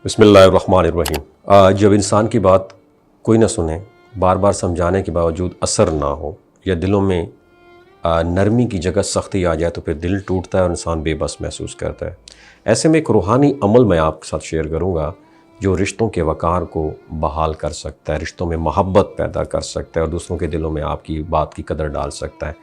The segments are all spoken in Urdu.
بسم اللہ الرحمن الرحیم۔ جب انسان کی بات کوئی نہ سنے، بار بار سمجھانے کے باوجود اثر نہ ہو، یا دلوں میں نرمی کی جگہ سختی آ جائے تو پھر دل ٹوٹتا ہے اور انسان بے بس محسوس کرتا ہے۔ ایسے میں ایک روحانی عمل میں آپ کے ساتھ شیئر کروں گا جو رشتوں کے وقار کو بحال کر سکتا ہے، رشتوں میں محبت پیدا کر سکتا ہے اور دوسروں کے دلوں میں آپ کی بات کی قدر ڈال سکتا ہے۔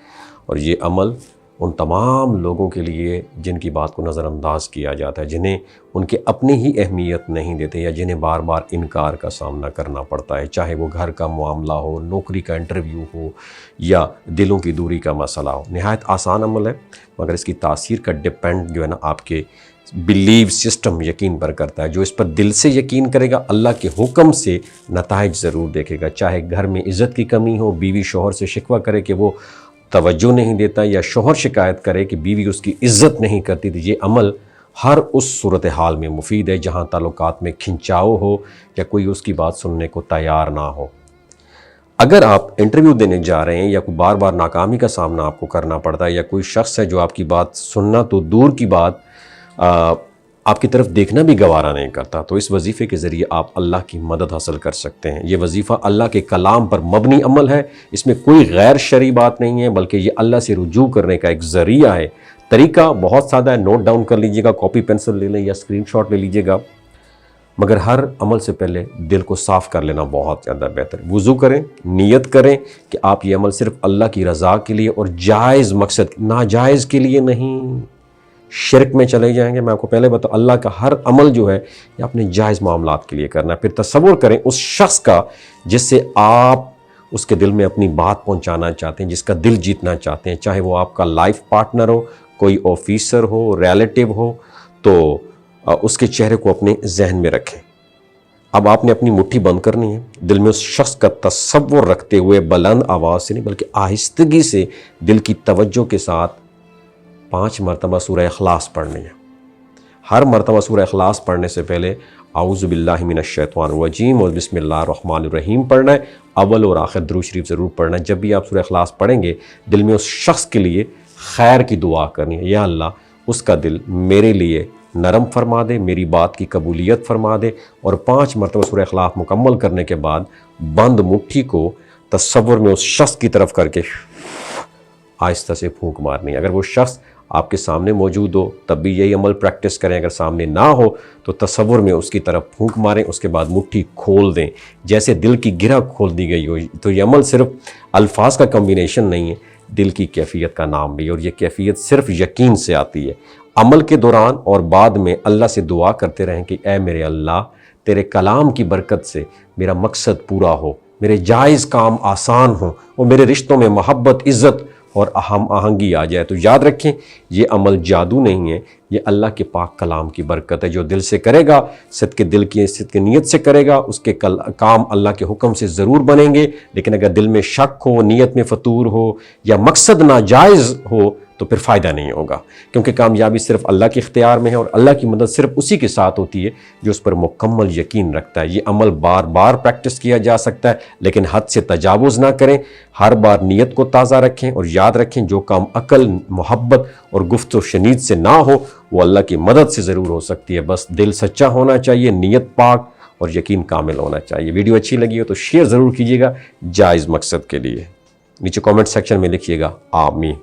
اور یہ عمل ان تمام لوگوں کے لیے جن کی بات کو نظر انداز کیا جاتا ہے، جنہیں ان کے اپنے ہی اہمیت نہیں دیتے یا جنہیں بار بار انکار کا سامنا کرنا پڑتا ہے، چاہے وہ گھر کا معاملہ ہو، نوکری کا انٹرویو ہو یا دلوں کی دوری کا مسئلہ ہو۔ نہایت آسان عمل ہے، مگر اس کی تاثیر کا ڈیپینڈ جو ہے نا آپ کے بلیو سسٹم یقین پر کرتا ہے۔ جو اس پر دل سے یقین کرے گا اللہ کے حکم سے نتائج ضرور دیکھے گا، چاہے گھر میں عزت کی کمی ہو، بیوی شوہر سے شکوہ کرے کہ وہ توجہ نہیں دیتا، یا شوہر شکایت کرے کہ بیوی اس کی عزت نہیں کرتی، تو یہ عمل ہر اس صورتحال میں مفید ہے جہاں تعلقات میں کھنچاؤ ہو یا کوئی اس کی بات سننے کو تیار نہ ہو۔ اگر آپ انٹرویو دینے جا رہے ہیں یا کوئی بار بار ناکامی کا سامنا آپ کو کرنا پڑتا ہے، یا کوئی شخص ہے جو آپ کی بات سننا تو دور کی بات آپ کی طرف دیکھنا بھی گوارا نہیں کرتا، تو اس وظیفے کے ذریعے آپ اللہ کی مدد حاصل کر سکتے ہیں۔ یہ وظیفہ اللہ کے کلام پر مبنی عمل ہے، اس میں کوئی غیر شرعی بات نہیں ہے، بلکہ یہ اللہ سے رجوع کرنے کا ایک ذریعہ ہے۔ طریقہ بہت سادہ ہے، نوٹ ڈاؤن کر لیجئے گا، کاپی پینسل لے لیں یا اسکرین شاٹ لے لیجئے گا، مگر ہر عمل سے پہلے دل کو صاف کر لینا بہت زیادہ بہتر ہے۔ وضو کریں، نیت کریں کہ آپ یہ عمل صرف اللہ کی رضا کے لیے اور جائز مقصد، ناجائز کے لیے نہیں۔ شرک میں چلے جائیں گے، میں آپ کو پہلے بتاؤں، اللہ کا ہر عمل جو ہے یہ اپنے جائز معاملات کے لیے کرنا ہے۔ پھر تصور کریں اس شخص کا جس سے آپ اس کے دل میں اپنی بات پہنچانا چاہتے ہیں، جس کا دل جیتنا چاہتے ہیں، چاہے وہ آپ کا لائف پارٹنر ہو، کوئی آفیسر ہو، ریلیٹیو ہو، تو اس کے چہرے کو اپنے ذہن میں رکھیں۔ اب آپ نے اپنی مٹھی بند کرنی ہے، دل میں اس شخص کا تصور رکھتے ہوئے بلند آواز سے نہیں بلکہ آہستگی سے دل کی توجہ کے ساتھ 5 مرتبہ سورہ اخلاص پڑھنی ہے۔ ہر مرتبہ سورہ اخلاص پڑھنے سے پہلے اعوذ باللہ من الشیطان الرجیم اور بسم اللہ الرحمن الرحیم پڑھنا ہے۔ اول اور آخر درود شریف ضرور پڑھنا ہے۔ جب بھی آپ سورہ اخلاص پڑھیں گے، دل میں اس شخص کے لیے خیر کی دعا کرنی ہے، یا اللہ اس کا دل میرے لیے نرم فرما دے، میری بات کی قبولیت فرما دے۔ اور 5 مرتبہ سورہ اخلاص مکمل کرنے کے بعد بند مٹھی کو تصور میں اس شخص کی طرف کر کے آہستہ سے پھونک مارنی ہے۔ اگر وہ شخص آپ کے سامنے موجود ہو تب بھی یہی عمل پریکٹس کریں، اگر سامنے نہ ہو تو تصور میں اس کی طرف پھونک ماریں، اس کے بعد مٹھی کھول دیں جیسے دل کی گرہ کھول دی گئی ہو۔ تو یہ عمل صرف الفاظ کا کمبینیشن نہیں ہے، دل کی کیفیت کا نام بھی، اور یہ کیفیت صرف یقین سے آتی ہے۔ عمل کے دوران اور بعد میں اللہ سے دعا کرتے رہیں کہ اے میرے اللہ، تیرے کلام کی برکت سے میرا مقصد پورا ہو، میرے جائز کام آسان ہوں اور میرے رشتوں میں محبت، عزت اور ہم آہنگی آ جائے۔ تو یاد رکھیں، یہ عمل جادو نہیں ہے، یہ اللہ کے پاک کلام کی برکت ہے۔ جو دل سے کرے گا، صدق دل کی صدق نیت سے کرے گا، اس کے کام اللہ کے حکم سے ضرور بنیں گے۔ لیکن اگر دل میں شک ہو، نیت میں فطور ہو یا مقصد ناجائز ہو تو پھر فائدہ نہیں ہوگا، کیونکہ کامیابی صرف اللہ کے اختیار میں ہے اور اللہ کی مدد صرف اسی کے ساتھ ہوتی ہے جو اس پر مکمل یقین رکھتا ہے۔ یہ عمل بار بار پریکٹس کیا جا سکتا ہے، لیکن حد سے تجاوز نہ کریں۔ ہر بار نیت کو تازہ رکھیں اور یاد رکھیں جو کام عقل، محبت اور گفت و شنید سے نہ ہو وہ اللہ کی مدد سے ضرور ہو سکتی ہے۔ بس دل سچا ہونا چاہیے، نیت پاک اور یقین کامل ہونا چاہیے۔ ویڈیو اچھی لگی ہو تو شیئر ضرور کیجیے گا جائز مقصد کے لیے۔ نیچے کامنٹ سیکشن میں لکھیے گا آمین۔